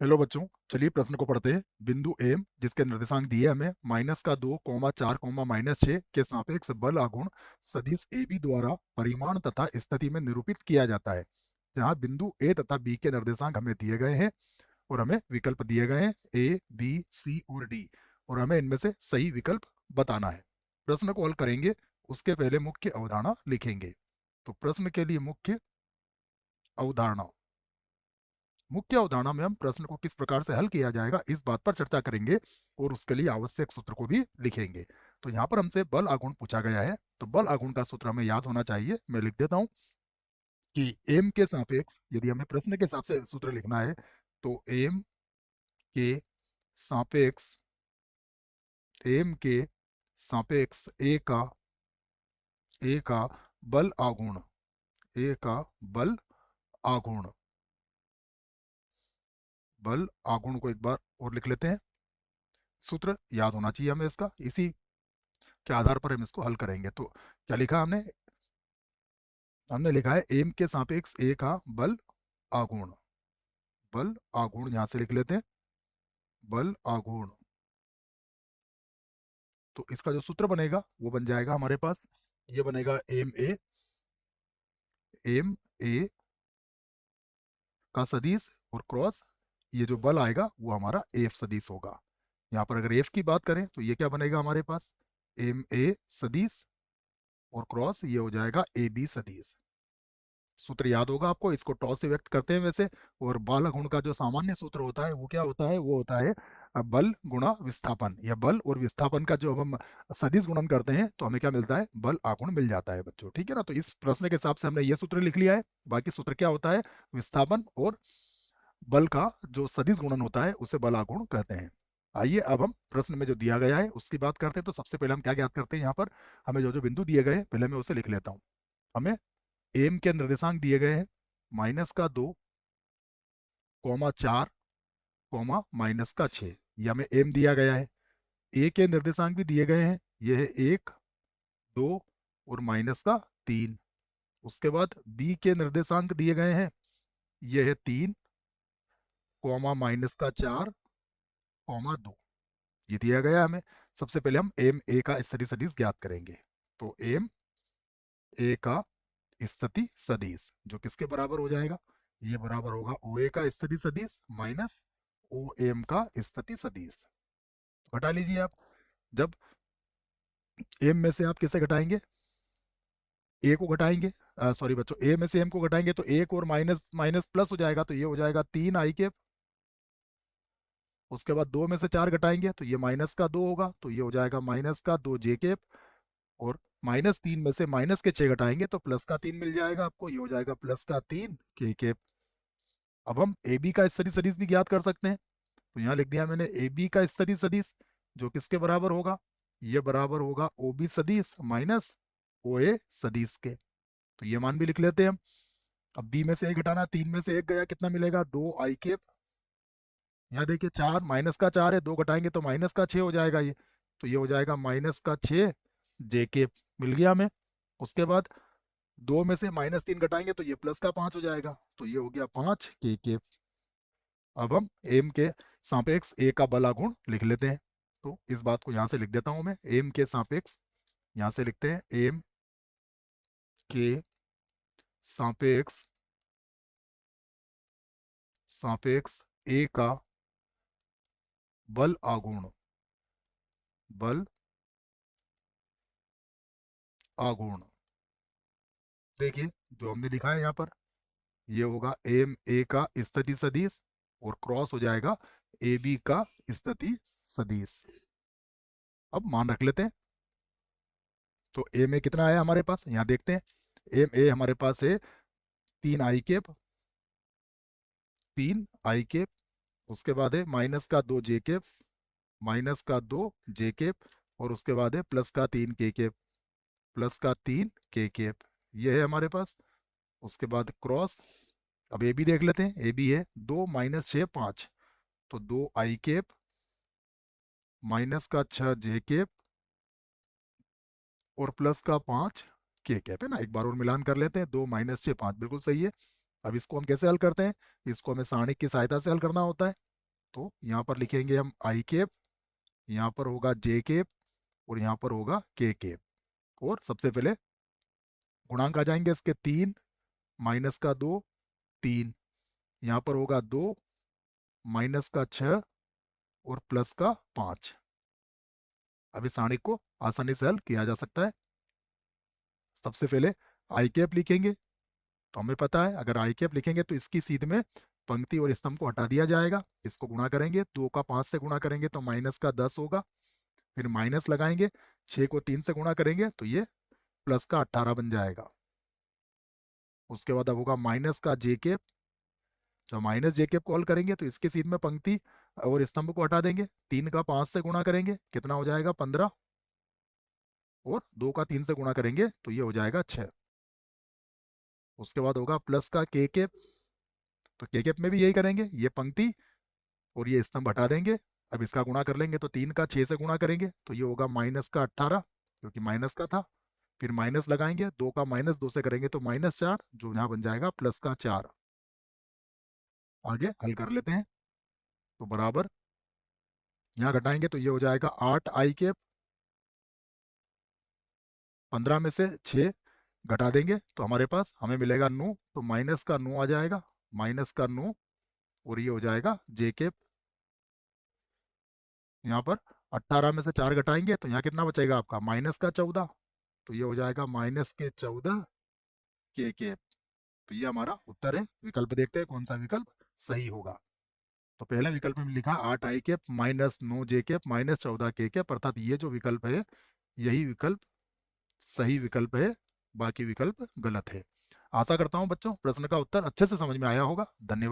Hello बच्चों, चलिए प्रश्न को पढ़ते हैं। बिंदु एम जिसके निर्देशांक दिए हमें -2, 4, -6 के सापेक्ष बल आघूर्ण सदिश ए बी द्वारा परिमाण तथा स्थिति में निरूपित किया जाता है। जहां बिंदु ए तथा बी के निर्देशांक हमें दिए गए हैं और हमें विकल्प दिए गए हैं ए, बी, सी और डी, और हमें इनमें से सही विकल्प बताना है। प्रश्न को हल करेंगे, उसके पहले मुख्य अवधारणा लिखेंगे। तो प्रश्न के लिए अवधारणा मुख्य अवधारणा में हम प्रश्न को किस प्रकार से हल किया जाएगा इस बात पर चर्चा करेंगे और उसके लिए आवश्यक सूत्र को भी लिखेंगे। तो यहाँ पर हमसे बल आघूर्ण पूछा गया है, तो बल आघूर्ण का सूत्र हमें याद होना चाहिए। मैं लिख देता हूँ कि एम के सापेक्ष, यदि हमें प्रश्न के हिसाब से सूत्र लिखना है, तो के सापेक्ष एम के सापेक्ष ए का बल आघूर्ण ए का बल आघूर्ण बल आघूर्ण को एक बार और लिख लेते हैं। सूत्र याद होना चाहिए हमें इसका, इसी के आधार पर हम इसको हल करेंगे। तो क्या लिखा हमने हमने लिखा है एम के सापेक्ष ए का बल आघूर्ण यहां से लिख लेते हैं, बल आघूर्ण। तो इसका जो सूत्र बनेगा वो बन जाएगा हमारे पास, ये बनेगा एम ए का सदिश और क्रॉस ये जो बल आएगा वो हमारा एफ सदिश होगा। यहाँ पर अगर एफ की बात करें तो ये क्या बनेगा हमारे पास, एम ए सदिश और क्रॉस ये हो जाएगा ए बी सदिश। सूत्र याद होगा आपको, इसको टॉ से व्यक्त करते हैं वैसे। और बल गुण का जो सामान्य सूत्र होता है वो क्या होता है, वो होता है बल गुणा विस्थापन, या बल और विस्थापन का जो हम सदिश गुणन करते हैं तो हमें क्या मिलता है, बल आघूर्ण मिल जाता है बच्चों। ठीक है ना, तो इस प्रश्न के हिसाब से हमने ये सूत्र लिख लिया है। बाकी सूत्र क्या होता है, विस्थापन और बल का जो सदिश गुणन होता है उसे बल आघूर्ण कहते हैं। आइए अब हम प्रश्न में जो दिया गया है उसकी बात करते हैं। तो सबसे पहले हम क्या ज्ञात करते हैं, यहाँ पर हमें जो जो बिंदु दिए गए हैं पहले मैं उसे लिख लेता हूँ। हमें एम के निर्देशांक दिए गए हैं -2, 4, -6, ये हमें एम दिया गया है। ए के निर्देशांक भी दिए गए हैं, ये है 1, 2 और -3। उसके बाद बी के निर्देशांक दिए गए हैं, ये है 3, -4, 2, ये दिया गया है हमें। सबसे पहले हम एम ए का स्थिति सदिश ज्ञात करेंगे। तो एम ए का स्थिति सदिश जो किसके बराबर हो जाएगा, ये बराबर होगा ओ ए का स्थिति सदिश माइनस ओ एम का स्थिति सदिश। तो घटा लीजिए आप। जब एम में से आप किसे घटाएंगे, ए को घटाएंगे, सॉरी बच्चों, ए में से एम को घटाएंगे तो एक और माइनस माइनस प्लस हो जाएगा, तो ये हो जाएगा 3 आई के। उसके बाद 2 में से 4 घटाएंगे तो ये -2 होगा, तो ये हो जाएगा -2 जे के। और -3 में से -6 घटाएंगे तो +3 मिल जाएगा आपको, ये हो जाएगा +3 के। अब हम ए बी का स्थिति सदिश भी ज्ञात कर सकते हैं। तो यहाँ लिख दिया मैंने ए बी का स्थिति सदिश जो किसके बराबर होगा, ये बराबर होगा ओ बी सदिश माइनस ओ ए सदिश के। तो ये मान भी लिख लेते हैं हम। अब बी में से एक घटाना, 3 में से एक गया, कितना मिलेगा, 2 आई के। यहाँ देखिए 4 -4 है, 2 घटाएंगे तो -6 हो जाएगा ये, तो ये हो जाएगा -6 जे के, मिल गया हमें। उसके बाद 2 में से -3 घटाएंगे तो ये +5 हो जाएगा, तो ये हो गया 5 के। अब हम एम के सापेक्ष ए का बल आघूर्ण लिख लेते हैं। तो इस बात को यहाँ से लिख देता हूं मैं, एम के सापेक्ष, यहाँ से लिखते हैं एम के सापेक्ष सापेक्ष ए का बल बल आघूर्ण। देखिए जो हमने लिखा है यहाँ पर, ये होगा एम ए का स्थिति सदिश और क्रॉस हो जाएगा ए बी का स्थिति सदिश। अब मान रख लेते हैं। तो ए में कितना है हमारे पास, यहाँ देखते हैं। एम ए हमारे पास है 3 आई केप, 3 आई केप। उसके बाद है -2 जे केप, -2 जे केप। और उसके बाद है +3 के केप, +3 के केप, ये है हमारे पास। उसके बाद क्रॉस। अब ए बी देख लेते हैं, ए बी है 2 -6 5, तो 2 आई केप -6 जे केप और +5 के कैप है ना। एक बार और मिलान कर लेते हैं, 2 -6 5 बिल्कुल सही है। अब इसको हम कैसे हल करते हैं, इसको हमें सारणिक की सहायता से हल करना होता है। तो यहाँ पर लिखेंगे हम आई कैप, यहाँ पर होगा जे कैप और यहाँ पर होगा के कैप। और सबसे पहले गुणांक आ जाएंगे इसके 3, माइनस का 2, 3, यहाँ पर होगा 2, माइनस का 6 और प्लस का 5। अब इस सारणी को आसानी से हल किया जा सकता है। सबसे पहले आई कैप लिखेंगे, तो हमें पता है अगर आई कैप लिखेंगे तो इसकी सीध में पंक्ति और स्तंभ को हटा दिया जाएगा। इसको गुणा करेंगे, 2 का 5 से गुणा करेंगे तो माइनस का 10 होगा, फिर माइनस लगाएंगे, 6 को 3 से गुणा करेंगे तो ये प्लस का 18 बन जाएगा। उसके बाद अब होगा माइनस का जे कैप, जब माइनस जे कैप कॉल करेंगे तो इसके सीध में पंक्ति और स्तंभ को हटा देंगे, 3 का 5 से गुणा करेंगे कितना हो जाएगा 15, और 2 का 3 से गुणा करेंगे तो ये हो जाएगा 6। उसके बाद होगा प्लस का के कैप, तो के कैप में भी यही करेंगे, ये पंक्ति और ये स्तंभ हटा देंगे। अब इसका गुणा कर लेंगे तो 3 का 6 से गुणा करेंगे तो ये होगा माइनस का 18, क्योंकि माइनस का था, फिर माइनस लगाएंगे, 2 का माइनस 2 से करेंगे तो -4, जो यहाँ बन जाएगा प्लस का 4। आगे हल कर लेते हैं, तो बराबर यहाँ घटाएंगे तो ये हो जाएगा 8 आई कैप, 15 में से 6 घटा देंगे तो हमारे पास हमें मिलेगा 9, तो माइनस का 9 आ जाएगा, माइनस का 9, और ये हो जाएगा जे कैप। यहाँ पर 18 में से 4 घटाएंगे तो यहाँ कितना बचेगा आपका माइनस का 14, तो ये हो जाएगा माइनस के 14 के कैप। तो ये हमारा उत्तर है। विकल्प देखते हैं कौन सा विकल्प सही होगा। तो पहले विकल्प में लिखा 8 आई कैप माइनस 9 जे कैप माइनस 14 के कैप, अर्थात ये जो विकल्प है यही विकल्प सही विकल्प है, बाकी विकल्प गलत है। आशा करता हूं बच्चों प्रश्न का उत्तर अच्छे से समझ में आया होगा। धन्यवाद।